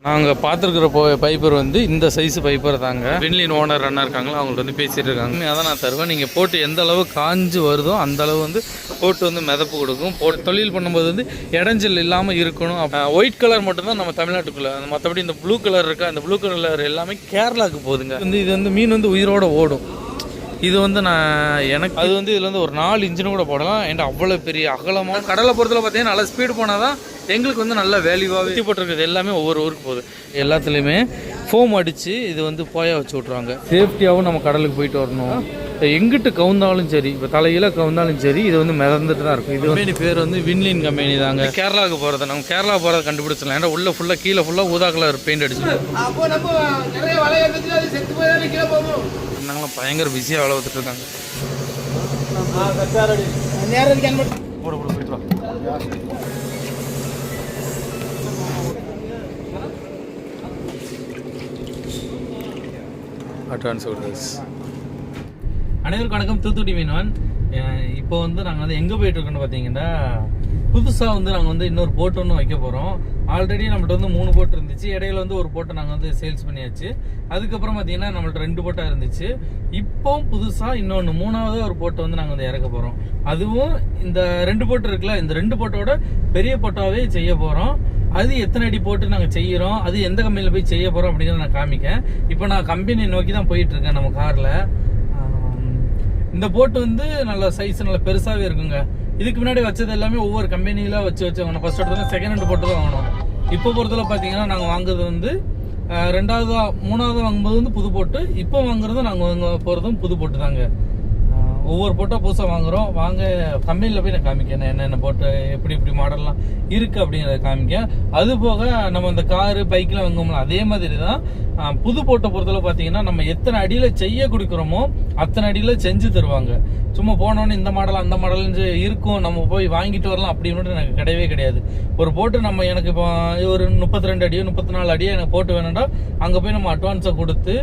நாங்கள் பார்த்துருக்குற பைப்பர் வந்து இந்த சைஸ் பைப்பர் தாங்க. வின்லின் ஓனர் அண்ணா இருக்காங்களா, அவங்கள்ட்ட வந்து பேசிகிட்டு இருக்காங்க. அதான் நான் தருவேன். நீங்கள் போட்டு எந்த அளவு காஞ்சு வருதோ அந்த அளவு வந்து போட்டு வந்து மிதப்பு கொடுக்கும். போட்டு தொழில் பண்ணும்போது வந்து இடைஞ்சல் இல்லாமல் இருக்கணும். ஒயிட் கலர் மட்டும்தான் நம்ம தமிழ்நாட்டுக்குள்ளே, மற்றபடி இந்த ப்ளூ கலர் இருக்கா, அந்த ப்ளூ கலர் எல்லாமே கேரளாவுக்கு போகுதுங்க. வந்து இது வந்து மீன் வந்து உயிரோடு ஓடும். இது வந்து எனக்கு அது வந்து இதில் வந்து ஒரு 4 இன்ச்சினு கூட போடலாம். ஏன்டா அவ்வளோ பெரிய அகலமாக கடலை பொறுத்தல பார்த்தீங்கன்னா நல்லா ஸ்பீடு போனால் தான் எங்களுக்கு வந்து நல்ல வேல்யூவாக வெட்டி போட்டிருக்குது. எல்லாமே ஒவ்வொரு ஊருக்கு போகுது. எல்லாத்துலேயுமே ஃபோம் அடித்து இது வந்து போயா வச்சு விட்ருவாங்க. சேஃப்டியாகவும் நம்ம கடலுக்கு போயிட்டு வரணும். எங்கிட்டு கவுந்தாலும் சரி, இப்போ தலையில கவுந்தாலும் சரி, இது வந்து மிதந்துட்டு தான் இருக்கும். இது கம்பெனி பேர் வந்து வின்லின் கம்பெனி தாங்க. கேரளாவுக்கு போகிறது, நம்ம கேரளா போகிறத கண்டுபிடிச்சிடலாம். ஏன்னா உள்ள ஃபுல்லாக கீழே ஃபுல்லாக ஊதா கலர் பெயிண்ட் அடிச்சு நாங்களாம் பயங்கர பிஸியாக வேலை பார்த்துட்டு இருக்காங்க. Advance orders. அனைவருக்கும் வணக்கம். தூத்துக்குடி மீனவன். இப்போ வந்து நாங்கள் வந்து எங்கே போயிட்டு இருக்கோன்னு பார்த்தீங்கன்னா, புதுசாக வந்து நாங்கள் வந்து இன்னொரு போட் ஒன்று வைக்க போகிறோம். ஆல்ரெடி நம்மள்ட்ட வந்து 3 போட் இருந்துச்சு. இடையில வந்து ஒரு போட்டை நாங்கள் வந்து சேல்ஸ் பண்ணியாச்சு. அதுக்கப்புறம் பார்த்தீங்கன்னா நம்மள்ட்ட 2 போட்டாக இருந்துச்சு. இப்போ புதுசாக இன்னொன்று 3வது ஒரு போட்டை வந்து நாங்கள் வந்து இறக்க போகிறோம். அதுவும் இந்த 2 போட்டு இருக்குல்ல, இந்த 2 போட்டோட பெரிய போட்டாவே செய்ய போகிறோம். அது எத்தனை அடி போட்டு நாங்கள் செய்கிறோம், அது எந்த கம்பெனியில் போய் செய்ய போகிறோம் அப்படிங்கிறத நான் காமிக்கேன். இப்போ நான் கம்பெனியை நோக்கி தான் போயிட்டு இருக்கேன் நம்ம காரில். இந்த போட்டு வந்து நல்ல சைஸ் நல்ல பெருசாகவே இருக்குங்க. இதுக்கு முன்னாடி வச்சது எல்லாமே ஒவ்வொரு கம்பெனியில வச்சு வாங்கணும். ஃபர்ஸ்ட் எடுத்தோம் செகண்ட் ஹேண்ட் போட்டு தான் வாங்கணும். இப்போ பொறுத்தவரை பார்த்தீங்கன்னா நாங்கள் வாங்குறது வந்து 2வது 3வது வாங்கும்போது வந்து புது போட்டு, இப்போ வாங்குறதும் நாங்கள் வாங்க போகிறதும் புது போட்டு தாங்க. ஒவ்வொரு போட்டோ புதுசாக வாங்குகிறோம். வாங்க கம்பெனியில் போய் நான் காமிக்கேன் என்னென்ன போட்டு எப்படி மாடல்லாம் இருக்குது அப்படிங்கிறத காமிக்கேன். அது போக நம்ம இந்த காரு பைக்கில் வாங்குவோம்ல, அதே மாதிரி தான் புது போட்டை பொறுத்தவரை பார்த்தீங்கன்னா நம்ம எத்தனை அடியில் செய்ய கொடுக்குறோமோ அத்தனை அடியில் செஞ்சு தருவாங்க. சும்மா போனோன்னு இந்த மாடல் அந்த மாடல்னு இருக்கும், நம்ம போய் வாங்கிட்டு வரலாம் அப்படின்னு எனக்கு கிடையவே கிடையாது. ஒரு போட்டு நம்ம எனக்கு இப்போ ஒரு 32 அடியோ 34 அடியோ எனக்கு போட்டு வேணும்னா அங்கே போய் நம்ம அட்வான்ஸை கொடுத்து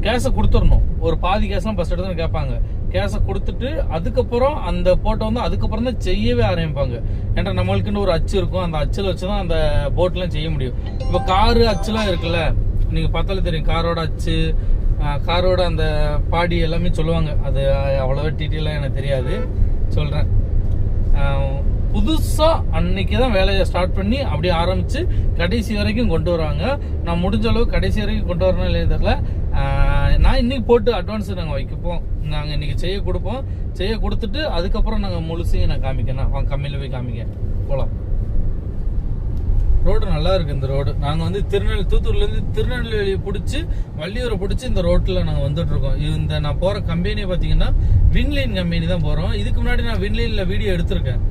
கேஷை கொடுத்துடணும். ஒரு பாதி கேஷ்லாம் ஃபர்ஸ்ட் எடுத்து கேட்பாங்க. கேஷை கொடுத்துட்டு அதுக்கப்புறம் அந்த போட்டோ வந்து அதுக்கப்புறம் தான் செய்யவே ஆரம்பிப்பாங்க. ஏன்னா நம்மளுக்குன்னு ஒரு அச்சு இருக்கும், அந்த அச்சில் வச்சு தான் அந்த போட்லாம் செய்ய முடியும். இப்போ காரு அச்சுலாம் இருக்குல்ல, நீங்கள் பார்த்தாலே தெரியும். காரோட அச்சு, காரோட அந்த பாடி எல்லாமே சொல்லுவாங்க. அது அவ்வளோவா டீட்டெயிலாக எனக்கு தெரியாது, சொல்கிறேன். புதுசாக அன்னைக்கு தான் வேலையை ஸ்டார்ட் பண்ணி அப்படியே ஆரம்பித்து கடைசி வரைக்கும் கொண்டு வருவாங்க. நான் முடிஞ்ச அளவு கடைசி வரைக்கும் கொண்டு வரணும் இல்லையே தெரியல. நான் இன்னைக்கு போட்டு அட்வான்ஸ் நாங்கள் வைக்கப்போம். நாங்கள் இன்னைக்கு செய்ய கொடுப்போம். செய்ய கொடுத்துட்டு அதுக்கப்புறம் நாங்கள் முழுசையும் நான் காமிக்கணும். வாங்க கம்மியில் போய் காமிக்க போகலாம். ரோடு நல்லா இருக்கு. இந்த ரோடு நாங்கள் வந்து தூத்துக்குடியிலேருந்து திருநெல்வேலியை பிடிச்சி வள்ளியூரை பிடிச்சி இந்த ரோட்டில் நாங்கள் வந்துட்டு இருக்கோம். இந்த நான் போகிற கம்பெனியை பார்த்தீங்கன்னா வின்லின் கம்பெனி தான் போகிறோம். இதுக்கு முன்னாடி நான் வின்லினில் வீடியோ எடுத்திருக்கேன்.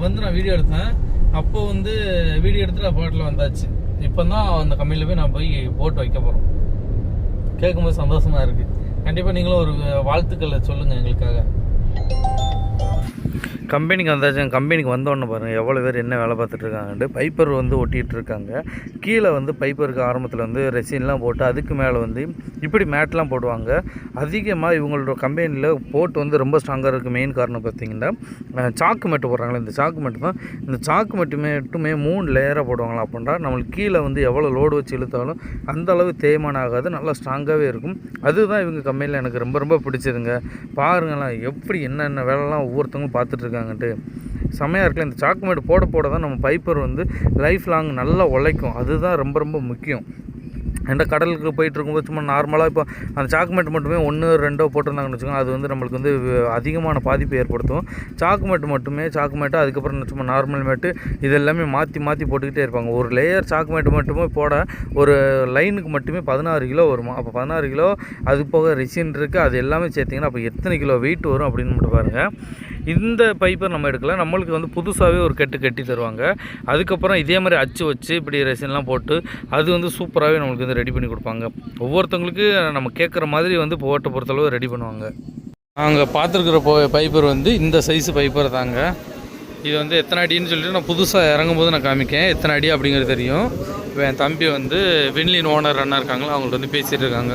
வந்து நான் வீடியோ எடுத்தேன். அப்போ வந்து வீடியோ எடுத்துட்டு போட்டில் வந்தாச்சு. இப்போ தான் அந்த கம்பெனியில் போய் நான் போய் போட்டு வைக்க போகிறோம். கேட்கும்போது சந்தோஷமா இருக்கு. கண்டிப்பாக நீங்களும் ஒரு வாழ்த்துக்களை சொல்லுங்கள் எங்களுக்காக. கம்பெனிக்கு வந்தாச்சு. கம்பெனிக்கு வந்தோடனே பாருங்கள் எவ்வளோ பேர் என்ன வேலை பார்த்துட்ருக்காங்கன்ட்டு. பைப்பர் வந்து ஒட்டிகிட்டு இருக்காங்க. கீழே வந்து பைப்பருக்கு ஆரம்பத்தில் வந்து ரெசின்லாம் போட்டு அதுக்கு மேலே வந்து இப்படி மேட்லாம் போடுவாங்க. அதிகமாக இவங்களோட கம்பெனியில் போட்டு வந்து ரொம்ப ஸ்ட்ராங்காக இருக்குது. மெயின் காரணம் பார்த்திங்கன்னா சாக்கு மெட்டு போடுறாங்களே, இந்த சாக்கு மெட்டு தான். இந்த சாக்கு மட்டுமே 3 லேயராக போடுவாங்களா. அப்படின்னா நம்மளுக்கு கீழே வந்து எவ்வளோ லோடு வச்சு இழுத்தாலும் அந்த அளவு தேய்மானம் ஆகாது, நல்லா ஸ்ட்ராங்காகவே இருக்கும். அதுதான் இவங்க கம்பெனியில் எனக்கு ரொம்ப பிடிச்சதுங்க. பாருங்களேன் எப்படி என்னென்ன வேலைலாம் ஒவ்வொருத்தவங்களும் பார்த்துட்ருக்காங்க. செமையாக இருக்குல்ல. இந்த சாக்குமேடு போட தான் நம்ம பைப்பர் வந்து லைஃப் லாங் நல்லா உழைக்கும். அதுதான் ரொம்ப முக்கியம். எந்த கடலுக்கு போயிட்டு இருக்கும்போது சும்மா நார்மலாக இப்போ அந்த சாக்குமேட்டு மட்டுமே 1 2 போட்டிருந்தாங்கன்னு வச்சுக்கோங்க, அது வந்து நம்மளுக்கு வந்து அதிகமான பாதிப்பை ஏற்படுத்தும். சாக்குமேட்டு அதுக்கப்புறம் சும்மா நார்மல் மேட்டு இது எல்லாமே மாற்றி போட்டுக்கிட்டே இருப்பாங்க. ஒரு லேயர் சாக்குமேட்டு மட்டுமே போட ஒரு லைனுக்கு மட்டுமே 16 கிலோ வருமா. அப்போ 16 கிலோ அது போக ரெசின் இருக்குது, அது எல்லாமே சேர்த்திங்கன்னா அப்போ எத்தனை கிலோ வெயிட் வரும் அப்படின்னு மட்டும் பாருங்கள். இந்த பைப்பர் நம்ம எடுக்கலாம். நம்மளுக்கு வந்து புதுசாகவே ஒரு கட்டி தருவாங்க. அதுக்கப்புறம் இதே மாதிரி அச்சு வச்சு இப்படி ரெசின்லாம் போட்டு அது வந்து சூப்பராகவே நம்மளுக்கு வந்து ரெடி பண்ணி கொடுப்பாங்க. ஒவ்வொருத்தவங்களுக்கு நம்ம கேட்குற மாதிரி வந்து போட்டை பொறுத்தளவு ரெடி பண்ணுவாங்க. நாங்கள் பார்த்துருக்குற பைப்பர் வந்து இந்த சைஸு பைப்பர் தாங்க. இது வந்து எத்தனை அடின்னு சொல்லிட்டு நான் புதுசாக இறங்கும்போது நான் காமிக்கேன் எத்தனை அடி அப்படிங்கிறது தெரியும். இப்போ என் தம்பி வந்து வின்லின் ஓனர் அண்ணா இருக்காங்களா, அவங்கள்ட்ட வந்து பேசிகிட்டு இருக்காங்க.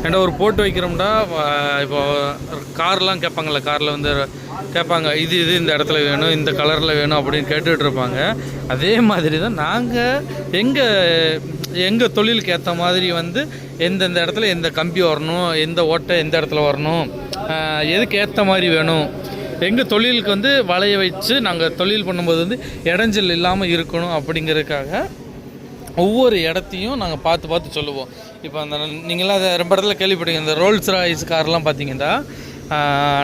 ஏன்னா ஒரு போட்டு வைக்கிறோம்னா இப்போ கார்லாம் கேட்பாங்கள்ல, காரில் வந்து கேட்பாங்க, இது இந்த இடத்துல வேணும், இந்த கலரில் வேணும் அப்படின்னு கேட்டுகிட்டு இருப்பாங்க. அதே மாதிரி தான் நாங்கள் எங்கள் தொழிலுக்கு ஏற்ற மாதிரி வந்து எந்தெந்த இடத்துல எந்த கம்பி வரணும், எந்த ஓட்டை எந்த இடத்துல வரணும், எதுக்கு ஏற்ற மாதிரி வேணும், எங்கள் தொழிலுக்கு வந்து வளைய வச்சு நாங்கள் தொழில் பண்ணும்போது வந்து இடைஞ்சல் இல்லாமல் இருக்கணும் அப்படிங்கிறதுக்காக ஒவ்வொரு இடத்தையும் நாங்கள் பார்த்து சொல்லுவோம். இப்போ அந்த நீங்களாம் அதை ரொம்ப இடத்துல கேள்விப்பட்டீங்க, இந்த ரோல்ஸ் ராய்ஸ் கார்லாம் பார்த்தீங்கன்னா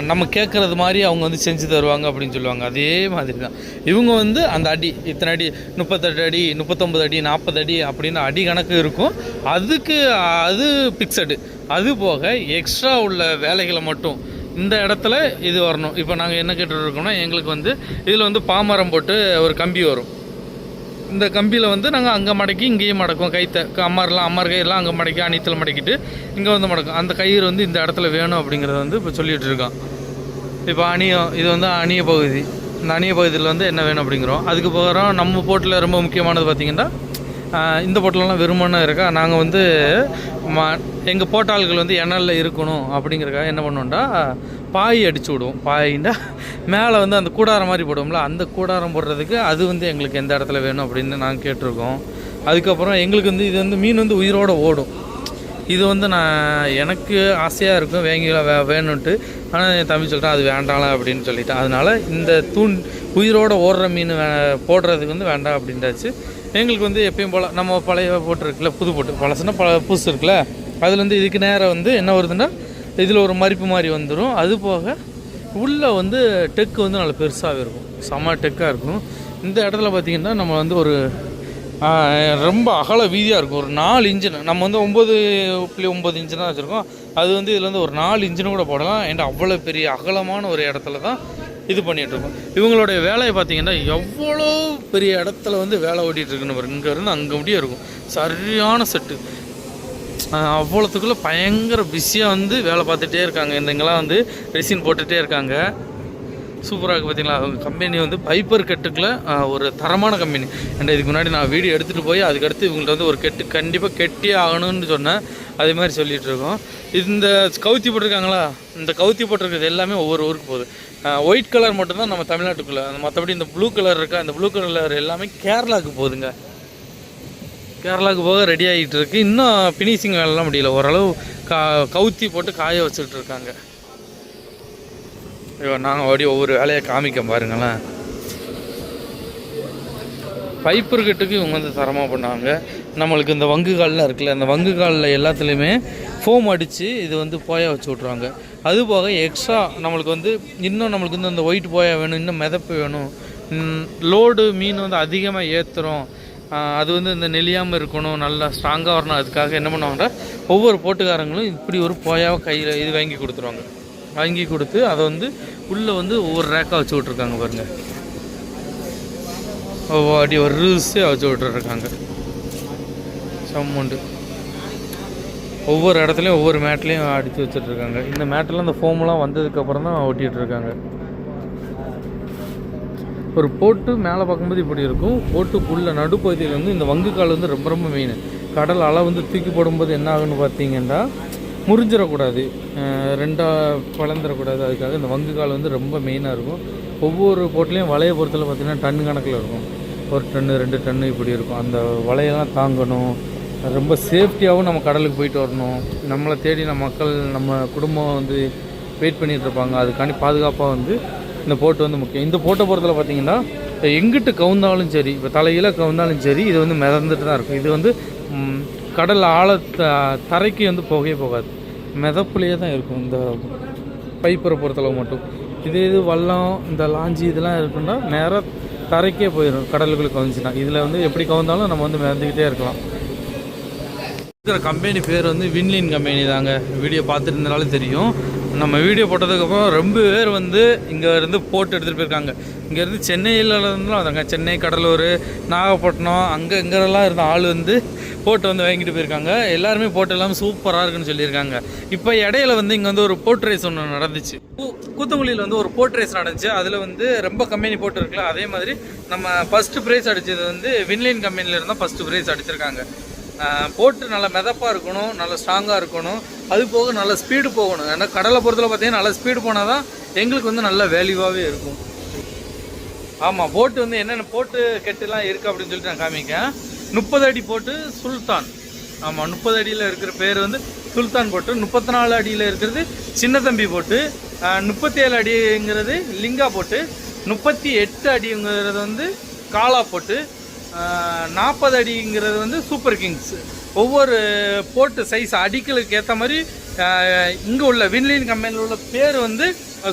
நம்ம கேட்குறது மாதிரி அவங்க வந்து செஞ்சு தருவாங்க அப்படின்னு சொல்லுவாங்க. அதே மாதிரி தான் இவங்க வந்து அந்த அடி இத்தனை அடி 38 அடி 39 அடி 40 அடி அப்படின்னு அடி கணக்கு இருக்கும். அது பிக்சடு. அது போக எக்ஸ்ட்ரா உள்ள வேலைகளை மட்டும் இந்த இடத்துல இது வரணும். இப்போ நாங்கள் என்ன கேட்டுருக்கோம்னா, எங்களுக்கு வந்து இதில் வந்து பாமரம் போட்டு ஒரு கம்பி வரும். இந்த கம்பியில் வந்து நாங்கள் அங்கே மடக்கி இங்கேயும் மடக்கும். அம்மார் கையெல்லாம் அங்கே மடக்கி அணித்தில் மடக்கிட்டு இங்கே வந்து மடக்கும். அந்த கயிறு வந்து இந்த இடத்துல வேணும் அப்படிங்கிறத வந்து இப்போ சொல்லிகிட்டு இருக்கோம். இப்போ இது வந்து அணிய பகுதி. இந்த அணிய பகுதியில் வந்து என்ன வேணும் அப்படிங்கிறோம். அதுக்கு போகிறோம். நம்ம போட்டில் ரொம்ப முக்கியமானது பார்த்திங்கன்னா, இந்த போட்டிலலாம் வெறுமனே இருக்கா, நாங்கள் வந்து எங்கள் போட்டாள்கள் வந்து எண்ணெயில் இருக்கணும் அப்படிங்கிறக்காக என்ன பண்ணுவோம்டா, பாய் அடிச்சு விடுவோம். பாயின்னா மேலே வந்து அந்த கூடாரம் மாதிரி போடுவோம்ல, அந்த கூடாரம் போடுறதுக்கு அது வந்து எங்களுக்கு எந்த இடத்துல வேணும் அப்படின்னு நாங்கள் கேட்டிருக்கோம். அதுக்கப்புறம் எங்களுக்கு வந்து இது வந்து மீன் வந்து உயிரோடு ஓடும். இது வந்து எனக்கு ஆசையாக இருக்கும் வேணும்ன்ட்டு. ஆனால் என் தம்பி சொல்லிட்டேன் அது வேண்டாம் அப்படின்னு சொல்லிட்டேன். அதனால் இந்த உயிரோடு ஓடுற மீன் போடுறதுக்கு வந்து வேண்டாம் அப்படின்றாச்சு. எங்களுக்கு வந்து எப்பயும் போல் நம்ம பழைய போட்டு இருக்குல்ல, புது போட்டு பழசுனா புதுசு இருக்குல்ல, அதுலேருந்து இதுக்கு நேரம் வந்து என்ன வருதுன்னா, இதில் ஒரு மரிப்பு மாதிரி வந்துடும். அது போக உள்ளே வந்து டெக்கு வந்து நல்லா பெருசாகவே இருக்கும், செம்ம டெக்காக இருக்கும். இந்த இடத்துல பார்த்திங்கன்னா நம்ம வந்து ஒரு ரொம்ப அகல வீதியாக இருக்கும். ஒரு 4 இன்ஜின் நம்ம வந்து 9.9 இன்ஜின் தான் வச்சுருக்கோம். அது வந்து இதில் வந்து ஒரு 4 இன்ஜின் கூட போடலாம். ஏன்னா அவ்வளோ பெரிய அகலமான ஒரு இடத்துல தான் இது பண்ணிகிட்ருக்கோம். இவங்களுடைய வேலையை பார்த்திங்கன்னா எவ்வளோ பெரிய இடத்துல வந்து வேலை ஓட்டிகிட்ருக்குன்னு பாருங்க. இங்கேருந்து அங்கே முடியே இருக்கும், சரியான செட்டு. அவ்வளோத்துக்குள்ளே பயங்கர பிஸியாக வந்து வேலை பார்த்துட்டே இருக்காங்க. இங்கெல்லாம் வந்து ரெசின் போட்டுகிட்டே இருக்காங்க. சூப்பராக இருக்குது பார்த்தீங்களா. அவங்க கம்பெனி வந்து பைப்பர் கட்டுக்குள்ள ஒரு தரமான கம்பெனி. அண்ட் இதுக்கு முன்னாடி நான் வீடியோ எடுத்துகிட்டு போய் அதுக்கடுத்து இவங்கள்ட்ட வந்து ஒரு கெட்டு கண்டிப்பாக கெட்டியே ஆகணும்னு சொன்னேன். அதே மாதிரி சொல்லிகிட்டு இருக்கோம். இந்த கவுத்தி போட்டிருக்காங்களா, இந்த கவுத்தி போட்டிருக்கிறது எல்லாமே ஒவ்வொரு ஊருக்கு போகுது. ஒயிட் கலர் மட்டும்தான் நம்ம தமிழ்நாட்டுக்குள்ளே. மற்றபடி இந்த ப்ளூ கலர் இருக்கா, இந்த ப்ளூ கலர் எல்லாமே கேரளாவுக்கு போகுதுங்க. கேரளாவுக்கு போக ரெடி ஆகிட்டு இருக்குது. இன்னும் ஃபினிஷிங் வேலைலாம் முடியல. ஓரளவு கவுத்தி போட்டு காய வச்சுக்கிட்டு இருக்காங்க. நாங்கள் அப்படியே ஒவ்வொரு வேலையை காமிக்க பாருங்களேன். பைப்பர் கட்டுக்கு இவங்க வந்து தரமாக பண்ணாங்க. நம்மளுக்கு இந்த வங்கு கால்லாம் இருக்குல்ல, அந்த வங்கு காலில் எல்லாத்துலேயுமே ஃபோம் அடித்து இது வந்து போயா வச்சு விட்ருவாங்க. அதுபோக எக்ஸ்ட்ரா நம்மளுக்கு வந்து நம்மளுக்கு வந்து அந்த ஒயிட் போயா வேணும், இன்னும் மிதப்பு வேணும், லோடு மீன் வந்து அதிகமாக ஏற்றுறோம், அது வந்து இந்த நெளியாமல் இருக்கணும், நல்லா ஸ்ட்ராங்காக வரணும். அதுக்காக என்ன பண்ணுவாங்கன்னா, ஒவ்வொரு போட்டுக்காரங்களும் இப்படி ஒரு போயாவை கையில் இது வாங்கி கொடுத்துருவாங்க. வாங்கி கொடுத்து அதை வந்து உள்ளே வந்து ஒவ்வொரு ரேக்காக வச்சு விட்ருக்காங்க பாருங்கள். அடி ஒரு ரூஸே வச்சு விட்டுருக்காங்க. சம்மௌண்டு ஒவ்வொரு இடத்துலையும் ஒவ்வொரு மேட்லேயும் அடித்து வச்சுட்ருக்காங்க. இந்த மேட்டெல்லாம் இந்த ஃபோம்லாம் வந்ததுக்கப்புறம் தான் ஒட்டிகிட்ருக்காங்க. ஒரு போட்டு மேலே பார்க்கும்போது இப்படி இருக்கும். போட்டுக்குள்ளே நடுப்பகுதியில் வந்து இந்த வங்கு கால் வந்து ரொம்ப ரொம்ப மெயின். கடல் அலை வந்து தூக்கி போடும்போது என்ன ஆகுன்னு பார்த்தீங்கன்னா, முறிஞ்சிடக்கூடாது, ரெண்டாக வளர்ந்துடக்கூடாது. அதுக்காக இந்த வங்கு கால் வந்து ரொம்ப மெயினாக இருக்கும். ஒவ்வொரு போட்லேயும் வலையை பொறுத்தல பார்த்திங்கன்னா டன் கணக்கில் இருக்கும். 1 டன்னு 2 டன்னு இப்படி இருக்கும். அந்த வலையெல்லாம் தாங்கணும். ரொம்ப சேஃப்டியாகவும் நம்ம கடலுக்கு போயிட்டு வரணும். நம்மளை தேடி நம்ம மக்கள் நம்ம குடும்பம் வந்து வெயிட் பண்ணிகிட்டு இருப்பாங்க. அதுக்காண்டி பாதுகாப்பாக வந்து இந்த போட்டு வந்து முக்கியம். இந்த போட்டை பொறுத்தல பார்த்திங்கன்னா எங்கிட்டு கவுந்தாலும் சரி, இப்போ தலையில் கவுந்தாலும் சரி, இது வந்து மிதந்துட்டு தான் இருக்கும். இது வந்து கடல் தரைக்கு வந்து போகவே போகாது, மிதப்புலேயே தான் இருக்கும். இந்த பைப்பரை பொறுத்தளவு மட்டும். இது வல்லம் இந்த லாஞ்சி இதெல்லாம் இருக்குன்னா நேராக தரைக்கே போயிடும் கடலுக்குள்ளே கவுந்துச்சுன்னா. இதில் வந்து எப்படி கவுந்தாலும் நம்ம வந்து மிதந்துக்கிட்டே இருக்கலாம். இருக்கிற கம்பெனி பேர் வந்து வின்லின் கம்பெனி தாங்க. வீடியோ பார்த்துட்டு இருந்தாலும் தெரியும். நம்ம வீடியோ போட்டதுக்கப்புறம் ரொம்ப பேர் வந்து இங்கேருந்து போட்டு எடுத்துகிட்டு போயிருக்காங்க. இங்கேருந்து சென்னையில் இருந்துலாம் வந்தாங்க. சென்னை, கடலூர், நாகப்பட்டினம் இங்கெல்லாம் இருந்த ஆள் வந்து போட்டு வந்து வாங்கிட்டு போயிருக்காங்க. எல்லாருமே போட்டு எல்லாமே சூப்பராக இருக்குன்னு சொல்லியிருக்காங்க. இப்போ இடையில வந்து இங்கே வந்து ஒரு போட் ரேஸ் ஒன்று நடந்துச்சு. கூத்தங்குளியில் வந்து ஒரு போட் ரேஸ் நடந்துச்சு. அதில் வந்து ரொம்ப கம்பெனி போட்டு இருக்குல்ல, அதே மாதிரி நம்ம ஃபஸ்ட்டு ப்ரைஸ் அடித்தது வந்து வின்லைன் கம்பெனியில் இருந்தால் ஃபஸ்ட்டு ப்ரைஸ் அடிச்சிருக்காங்க. போட்டு நல்லா மிதப்பாக இருக்கணும், நல்லா ஸ்ட்ராங்காக இருக்கணும். அது போக நல்ல ஸ்பீடு போகணும். ஏன்னா கடலை பொறுத்தல பார்த்தீங்கன்னா நல்லா ஸ்பீடு போனால் தான் எங்களுக்கு வந்து நல்ல வேல்யூவாகவே இருக்கும். ஆமாம், போட்டு வந்து என்னென்ன போட்டு கெட்டுலாம் இருக்குது அப்படின்னு சொல்லிட்டு நான் காமிக்கேன். 30 அடி போட்டு சுல்தான். ஆமாம், 30 அடியில் இருக்கிற பேர் வந்து சுல்தான் போட்டு, 34 அடியில் இருக்கிறது சின்ன தம்பி போட்டு, 37 அடிங்கிறது லிங்கா போட்டு, 38 அடிங்கிறது வந்து காலா போட்டு, 40 அடிங்கிறது வந்து சூப்பர் கிங்ஸ். ஒவ்வொரு போட்டு சைஸ் அடிகளுக்கு ஏற்ற மாதிரி இங்கே உள்ள வின்லின் கம்பெனியில் உள்ள பேர் வந்து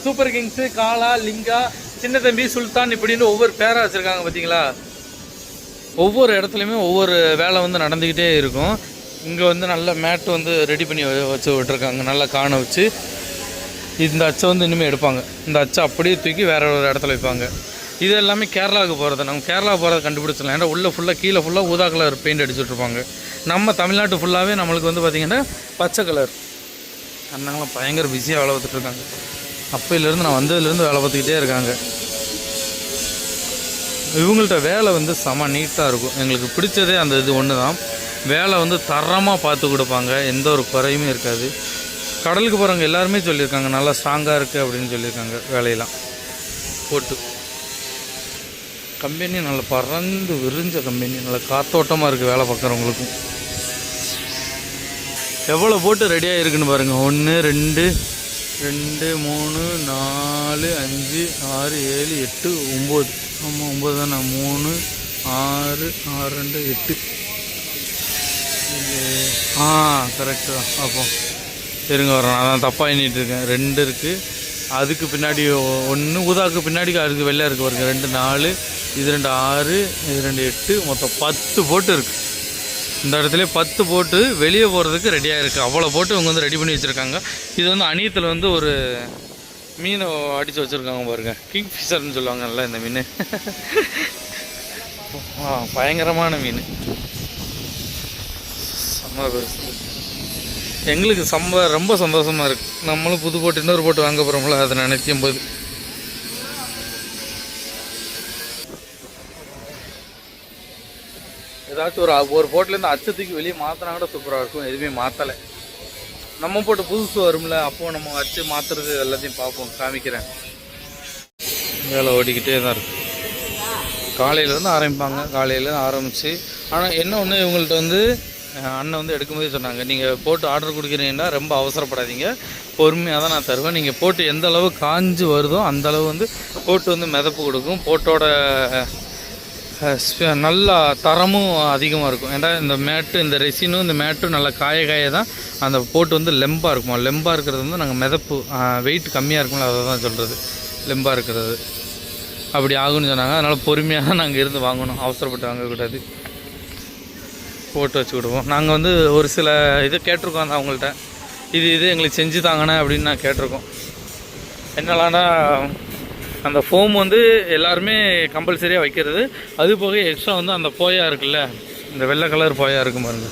சூப்பர் கிங்ஸு, காலா, லிங்கா, சின்ன தம்பி, சுல்தான் இப்படின்னு ஒவ்வொரு பேராக வச்சுருக்காங்க. பார்த்தீங்களா, ஒவ்வொரு இடத்துலையுமே ஒவ்வொரு வேலை வந்து நடந்துக்கிட்டே இருக்கும். இங்கே வந்து நல்ல மேட்டு வந்து ரெடி பண்ணி வச்சு விட்டுருக்காங்க, நல்லா காண வச்சு. இந்த அச்சை வந்து இனிமேல் எடுப்பாங்க. இந்த அச்சை அப்படியே தூக்கி வேறு ஒரு இடத்துல வைப்பாங்க. இது எல்லாமே கேரளாவுக்கு போகிறது. நம்ம கேரளா போகிறத கண்டுபிடிச்சிடலாம். ஏன்னா உள்ளே ஃபுல்லாக கீழே ஃபுல்லாக ஊதா கலர் பெயிண்ட் அடிச்சுட்ருப்பாங்க. நம்ம தமிழ்நாட்டு ஃபுல்லாகவே நம்மளுக்கு வந்து பார்த்திங்கன்னா பச்சை கலர். அண்ணாங்களாம் பயங்கர பிஸியாக வேலை பார்த்துட்ருக்காங்க. அப்போயிலேருந்து நான் வந்ததுலேருந்து வேலை பார்த்துக்கிட்டே இருக்காங்க. இவங்கள்ட்ட வேலை வந்து செம நீட்டாக இருக்கும். எங்களுக்கு பிடிச்சதே அந்த இது ஒன்று தான். வேலை வந்து தரமாக பார்த்து கொடுப்பாங்க, எந்த ஒரு குறையுமே இருக்காது. கடலுக்கு போகிறவங்க எல்லாருமே சொல்லியிருக்காங்க நல்லா ஸ்ட்ராங்காக இருக்குது அப்படின்னு சொல்லியிருக்காங்க. வேலையெல்லாம் போட்டு கம்பெனி நல்லா பறந்து விரிஞ்ச கம்பெனி, நல்லா காத்தோட்டமாக இருக்குது வேலை பார்க்குறவங்களுக்கும். எவ்வளோ போட்டு ரெடியாக இருக்குன்னு பாருங்கள். 1 2 2 3 4 5 6 7 8 9. ஆமாம் 9 தானே. 3 6 6 2 8. கரெக்டு தான். அப்போ இருங்க வரோம், நான் தான் தப்பாக எண்ணிட்டுருக்கேன். 2 இருக்குது, அதுக்கு பின்னாடி 1 ஊதாக்கு பின்னாடி அதுக்கு வெள்ளையாக இருக்குது பாருங்க. 2 4, இது 2 6, இது 2 8, மொத்தம் 10 போட்டு இருக்குது. இந்த இடத்துல 10 போட்டு வெளியே போகிறதுக்கு ரெடியாக இருக்குது. அவ்வளோ போட்டு இவங்க வந்து ரெடி பண்ணி வச்சுருக்காங்க. இது வந்து அணியத்தில் வந்து ஒரு மீனை அடித்து வச்சுருக்காங்க பாருங்க. கிங் ஃபிஷர்னு சொல்லுவாங்கல்ல இந்த மீன். பயங்கரமான மீன், செம்ம பெருசு. எங்களுக்கு ரொம்ப சந்தோஷமாக இருக்குது. நம்மளும் புது போட்டு இன்னொரு போட்டு வாங்க போகிறோம்ல, அதை நினைக்கும் போது. ஏதாச்சும் ஒரு போட்லேருந்து அச்சத்துக்கு வெளியே மாற்றினா கூட சூப்பராக இருக்கும். எதுவுமே மாற்றலை. நம்ம போட்டு புதுசு வரும்ல, அப்போது நம்ம அச்சு மாற்றுறது எல்லாத்தையும் பார்ப்போம், காமிக்கிறேன். வேலை ஓடிக்கிட்டே தான் இருக்கும். காலையிலேருந்து ஆரம்பிப்பாங்க. காலையிலேருந்து ஆரம்பித்து, ஆனால் என்ன ஒன்று இவங்கள்ட்ட வந்து அண்ணன் வந்து எடுக்கும்போதே சொன்னாங்க, நீங்கள் போட்டு ஆர்டர் கொடுக்குறீங்கன்னா ரொம்ப அவசரப்படாதீங்க, பொறுமையாக தான் நான் தருவேன். நீங்கள் போட்டு எந்த அளவு காஞ்சு வருதோ அந்தளவு வந்து போட்டு வந்து மிதப்பு கொடுக்கும். போட்டோட நல்லா தரமும் அதிகமாக இருக்கும். ஏன்னா இந்த மேட்டு, இந்த ரெசினும் இந்த மேட்டும் நல்லா காய தான் அந்த போட்டு வந்து லெம்பாக இருக்குமா. லெம்பாக இருக்கிறது வந்து நாங்கள் மிதப்பு வெயிட் கம்மியாக இருக்கும்ல, அதை தான் சொல்கிறது லெம்பாக இருக்கிறது. அப்படி ஆகுன்னு சொன்னாங்க. அதனால் பொறுமையாக தான் நாங்கள் இருந்து வாங்கணும், அவசரப்பட்டு வாங்கக்கூடாது. போட்டு வச்சுக்கிடுவோம். நாங்கள் வந்து ஒரு சில இது கேட்டிருக்கோம் அந்த அவங்கள்ட்ட, இது எங்களுக்கு செஞ்சு தாங்கண்ணே அப்படின்னு நான் கேட்டிருக்கோம். என்னலான்னா அந்த ஃபோம் வந்து எல்லாருமே கம்பல்சரியாக வைக்கிறது. அது போக எக்ஸ்ட்ரா வந்து அந்த போயா இருக்குல்ல, இந்த வெள்ளை கலர் போயா இருக்கும் பாருங்க.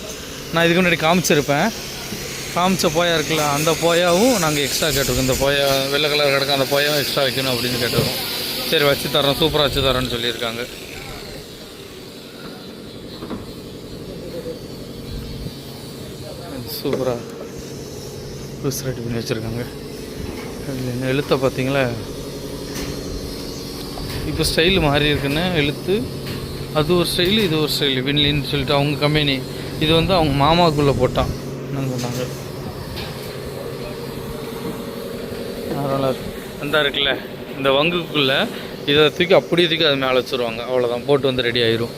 நான் இதுக்கு முன்னாடி காமிச்ச போயா இருக்குல்ல, அந்த போயாவும் நாங்கள் எக்ஸ்ட்ரா கேட்டிருக்கோம். இந்த போயா வெள்ளை கலர் கிடக்கும், அந்த போயாவும் எக்ஸ்ட்ரா வைக்கணும் அப்படின்னு கேட்டிருக்கோம். சரி வச்சு தரோம், சூப்பராக வச்சு தரோன்னு சொல்லியிருக்காங்க. சூப்பராக பீஸ் ரெடி பண்ணி வச்சுருக்காங்க. எழுத்தை பார்த்தீங்களா, இப்போ ஸ்டைலு மாறி இருக்குன்னு எழுத்து. அது ஒரு ஸ்டைலு, இது ஒரு ஸ்டைலு. வின்லின்னு சொல்லிட்டு அவங்க கம்பெனி. இது வந்து அவங்க மாமாவுக்குள்ளே போட்டான் சொன்னாங்க. அதனால் அந்த இருக்குல்ல, இந்த வங்குக்குள்ளே இதை தூக்கி அப்படியே தூக்கி அது மேலே வச்சுருவாங்க. அவ்வளோதான், போட்டு வந்து ரெடி ஆயிரும்.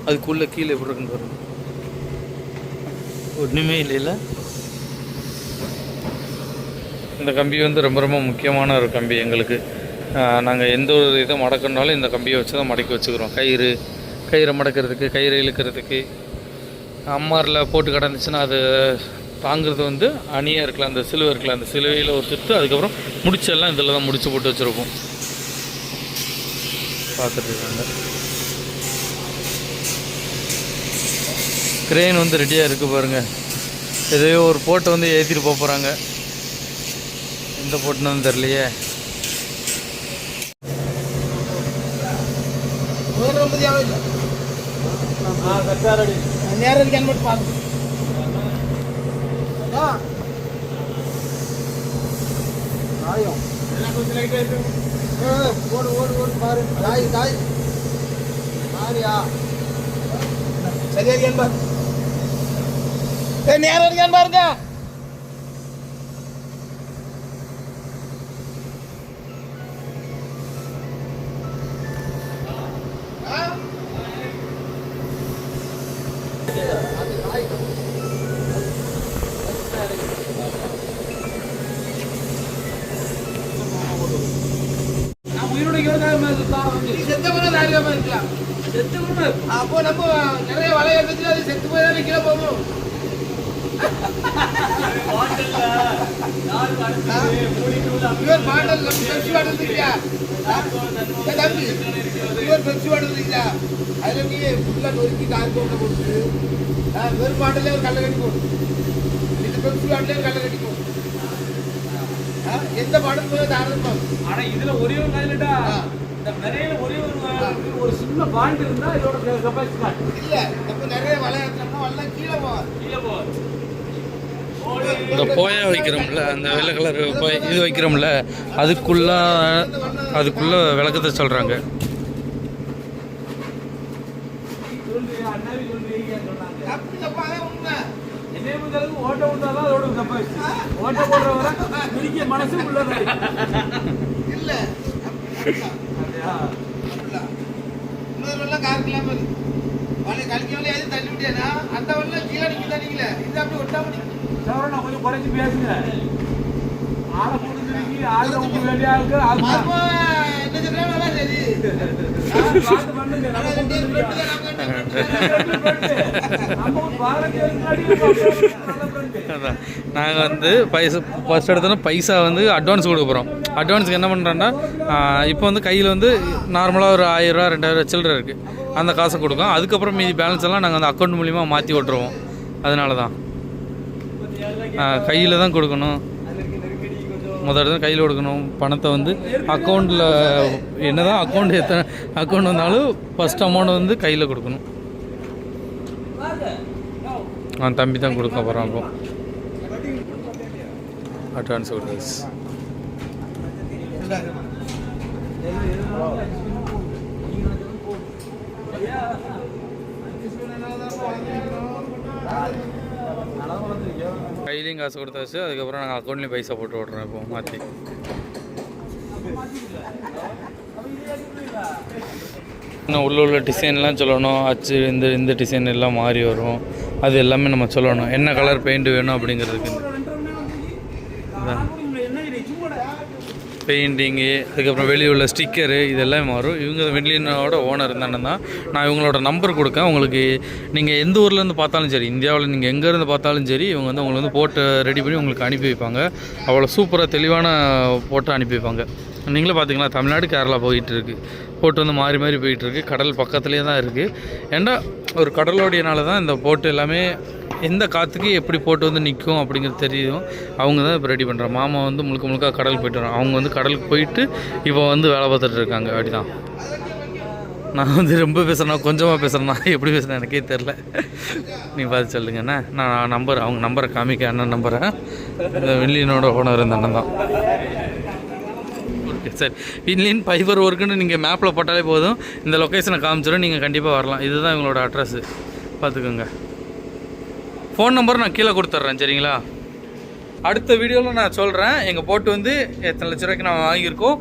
அதுக்குள்ளே கீழே எப்படி இருக்குன்னு பாருங்க, ஒன்றுமே இல்லைல்ல. இந்த கம்பி வந்து ரொம்ப ரொம்ப முக்கியமான ஒரு கம்பி எங்களுக்கு. நாங்கள் எந்த ஒரு இதை மடக்கணுனாலும் இந்த கம்பியை வச்சு தான் மடக்கி வச்சுக்கிறோம். கயிறை மடக்கிறதுக்கு, கயிறை இழுக்கிறதுக்கு. அம்மாரில் போட்டு கிடந்துச்சுன்னா அது தாங்கிறது வந்து அணியாக இருக்கலாம், அந்த சிலுவை இருக்கலாம், அந்த சிலுவையில் ஒரு சுற்று. அதுக்கப்புறம் முடிச்செல்லாம் இதில் தான் முடிச்சு போட்டு வச்சுருப்போம். பார்த்துட்டு இருக்காங்க. கிரெயின் வந்து ரெடியாக இருக்குது பாருங்கள். எதையோ ஒரு போட்டை வந்து ஏற்றிட்டு போக போகிறாங்க. எந்த போட்டுன்னு தெரியலையே. எல்லாம் கொஞ்சம் லைட் ஆயிட்டு ஓடு ஓடு ஓடு பாரு தாய் தாய் மாறியா சரியா இருக்கான்னு பாரு நேரம் இருக்கான்னு பாருங்க அப்போ நம்ம நிறைய வலை எடுத்துட்டு அது செத்து போய் தான் கீழே போகும் இவர் பாண்டல் பெப்சி பாண்டல் இருக்கியா தம்பி இவர் பெப்சி பாண்டல் இருக்கியா அதில் நீ ஃபுல்லாக நொறுக்கி கார் போட்டு கொடுத்து வெறும் பாண்டலே ஒரு கல்லை கட்டி போடும் இந்த பெப்சி பாண்டலே ஒரு கல்லை கட்டி போடும் எந்த பாடல் போய் தாராளமா ஆனா இதுல ஒரே ஒரு காயிலடா இந்த நிறைய ஒரே ஒரு சின்ன பாண்ட் இருந்தா இதோட கெபாசிட்டி இல்ல நம்ம நிறைய வளையறோம்னா வல்ல கீழே போகும் இந்த போயா வைக்கிறோம்ல அந்த வெள்ளை கலர் இது வைக்கிறோம்ல அதுக்குள்ள விளக்கத்தை சொல்றாங்க. ஓட்ட விட்டாதான் அதோட கெபாசிட்டி ஓட்ட போடுறவரை பிடிக்க மனசு உள்ளதா இல்ல இன்னொரு கார் கிளம்ப வலை கழிக்கவலை எதுவும் தள்ளி விட்டியானா அந்த வல்ல கீழே நிற்க தண்ணிக்கல இது அப்படி ஒட்டாம நான் கொஞ்சம் குறைச்சி பேசுங்க ஆளை கொடுத்துருக்கி ஆளை உங்களுக்கு வேண்டிய ஆளுக்கு என்ன சொல்றாங்க சரி பார்த்து பண்ணுங்க நாங்கள் வந்து ஃபர்ஸ்ட் எடுத்தோன்னா பைசா வந்து அட்வான்ஸ் கொடுக்க போகிறோம். அட்வான்ஸுக்கு என்ன பண்ணுறோன்னா இப்போ வந்து கையில் வந்து நார்மலாக ஒரு 1000 2000 சில்லரை இருக்குது, அந்த காசை கொடுக்கும். அதுக்கப்புறம் மீதி பேலன்ஸ் எல்லாம் நாங்கள் அந்த அக்கௌண்ட் மூலிமா மாற்றி விட்ருவோம். அதனால தான் கையில் தான் கொடுக்கணும். முதல்ல கையில் கொடுக்கணும் பணத்தை வந்து அக்கௌண்ட்டில் என்ன தான் அக்கௌண்ட் வந்தாலும் ஃபஸ்ட் அமௌண்ட் வந்து கையில் கொடுக்கணும். தம்பி தான் கொடுக்க போகிறான். அப்போ அட்வான்ஸ் கொடுத்து கையிலையும் காசு கொடுத்தாச்சு. அதுக்கப்புறம் நாங்கள் அக்கௌண்ட்லேயும் பைசா போட்டு விட்றோம். இப்போ மாற்றி இன்னும் உள்ள டிசைன்லாம் சொல்லணும். அச்சு இந்த டிசைன் எல்லாம் மாறி வரும். அது எல்லாமே நம்ம சொல்லணும். என்ன கலர் பெயிண்ட் வேணும் அப்படிங்கிறதுக்கு பெயிண்டிங்கு, அதுக்கப்புறம் வெளியே உள்ள ஸ்டிக்கரு இதெல்லாம் மாறும். இவங்க வெள்ளியனோட ஓனர் இருந்தானே தான் நான் இவங்களோட நம்பர் கொடுக்கேன். உங்களுக்கு நீங்கள் எந்த ஊர்லேருந்து பார்த்தாலும் சரி, இந்தியாவில் நீங்கள் எங்கேருந்து பார்த்தாலும் சரி, இவங்க வந்து உங்களுக்கு வந்து போட்டு ரெடி பண்ணி உங்களுக்கு அனுப்பி வைப்பாங்க. அவ்வளோ சூப்பராக தெளிவான போட்டு அனுப்பி வைப்பாங்க. நீங்களே பார்த்தீங்களா, தமிழ்நாடு கேரளா போயிட்டு இருக்குது. போட்டு வந்து மாறி மாறி போயிட்டுருக்கு. கடல் பக்கத்துலேயே தான் இருக்குது. ஏன்னா ஒரு கடலோடையனால தான் இந்த போட்டு எல்லாமே எந்த காற்றுக்கு எப்படி போட்டு வந்து நிற்கும் அப்படிங்கிறது தெரியும். அவங்க தான் இப்போ ரெடி பண்ணுறாங்க. மாமா வந்து முழுக்க கடல் போய்ட்டு வரோம். அவங்க வந்து கடலுக்கு போயிட்டு இப்போ வந்து வேலை பார்த்துட்டு இருக்காங்க. அப்படி தான். நான் வந்து ரொம்ப பேசுகிறேன்னா கொஞ்சமாக பேசுகிறேன்னா எப்படி பேசுகிறேன் எனக்கே தெரில. நீ பார்த்து சொல்லுங்கண்ணா. நான் அவங்க நம்பரை காமிக்க அண்ணன் நம்பரை. இந்த வில்லியனோட ஓனர் இந்த அண்ணன் தான். ஓகே சரி. வில்லியன் ஃபைபர் ஒர்க்குன்னு நீங்கள் மேப்பில் போட்டாலே போதும், இந்த லொக்கேஷனை காமிச்சிடும். நீங்கள் கண்டிப்பாக வரலாம். இதுதான் இவங்களோட அட்ரஸ்ஸு, பார்த்துக்கோங்க. ஃபோன் நம்பர் நான் கீழே கொடுத்துட்றேன், சரிங்களா? அடுத்த வீடியோவில் நான் சொல்கிறேன் எங்கள் போட்டு வந்து எத்தனை லட்ச ரூபாய்க்கு நான் வாங்கியிருக்கோம்,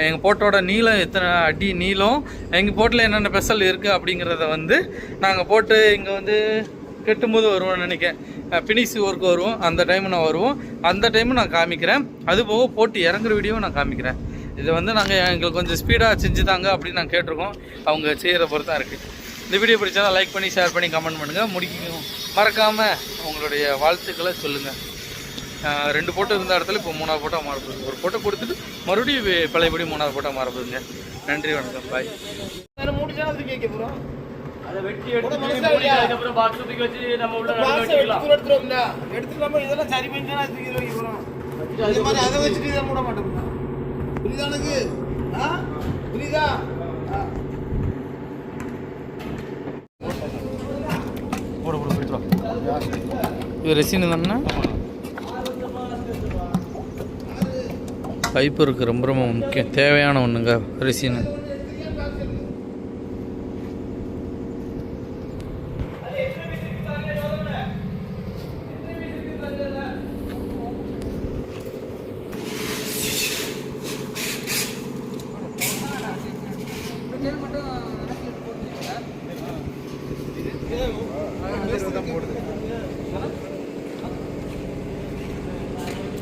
எங்கள் போட்டோட நீளம் எத்தனை அடி நீளம், எங்கள் போட்டில் என்னென்ன ஸ்பெஷல் இருக்குது அப்படிங்கிறத வந்து நாங்கள் போட்டு இங்கே வந்து கெட்டும்போது வருவோம்னு நினைக்கிறேன். ஃபினிஷ் ஒர்க் வருவோம், அந்த டைம் நான் வருவோம். அந்த டைமும் நான் காமிக்கிறேன். அது போக போட்டு இறங்குற வீடியோவும் நான் காமிக்கிறேன். இதை வந்து நாங்கள் எங்களுக்கு கொஞ்சம் ஸ்பீடாக செஞ்சுதாங்க அப்படின்னு நாங்கள் கேட்டிருக்கோம். அவங்க செய்கிற பொறுத்து தான் இருக்குது. இந்த வீடியோ பிடிச்சா லைக் பண்ணி ஷேர் பண்ணி கமெண்ட் பண்ணுங்கள். முடிக்கணும் மறக்காமல் உங்களுடைய வாழ்த்துக்களை சொல்லுங்கள். 2 போட்டோ இருந்த இடத்துல இப்போ 3ஆவது போட்டோ மாறப்போகுது. ஒரு போட்டோ கொடுத்துட்டு மறுபடியும் பழையபடி 3ஆவது போட்டோ மாறப்போகுதுங்க. நன்றி, வணக்கம், பாய். அதை வெட்டி எடுத்து பாக்ஸ் தூக்கி வச்சு நம்ம உள்ள எடுத்து நம்ம இதெல்லாம் சரி பண்ணி தான் தூக்கி வைக்கிறோம். அதே மாதிரி அதை வச்சுட்டு இதை மூட மாட்டோம். புரியுதா எனக்கு? புரியுதா? இது ரெசின் தானே? பைப்பு இருக்குது, ரொம்ப ரொம்ப முக்கியம், தேவையான ஒன்றுங்க ரெசின்.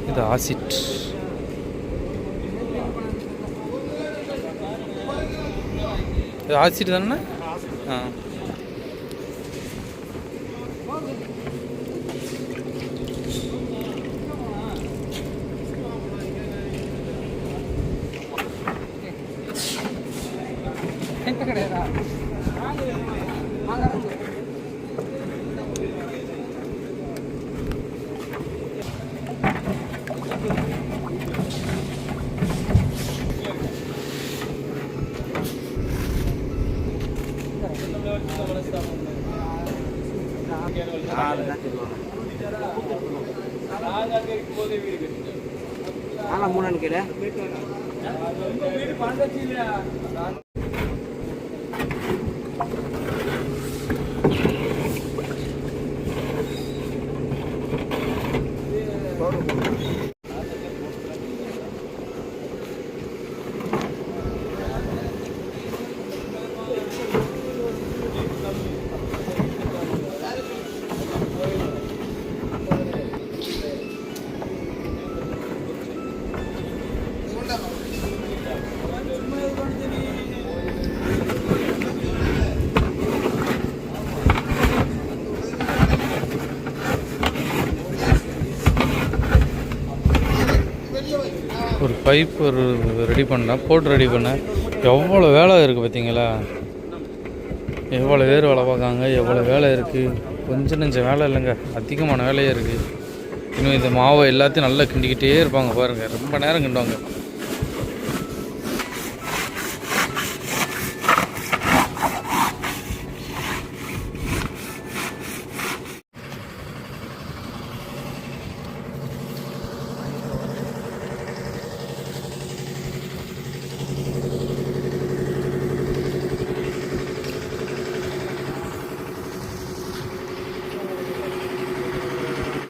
இது ஆசிட். இது ஆசிட் தானே? ஆ. ஒரு பைப் ஒரு ரெடி பண்ணேன், போட்டு ரெடி பண்ணேன். எவ்வளோ வேலை இருக்குது பார்த்தீங்களா? எவ்வளோ பேர் வேலை பார்க்காங்க, எவ்வளோ வேலை இருக்குது. கொஞ்சம் நெஞ்சம் வேலை இல்லைங்க, அதிகமான வேலையே இருக்குது. இன்னும் இந்த மாவை எல்லாத்தையும் நல்லா கிண்டிக்கிட்டே இருப்பாங்க பாருங்கள், ரொம்ப நேரம் கிண்டுவாங்க.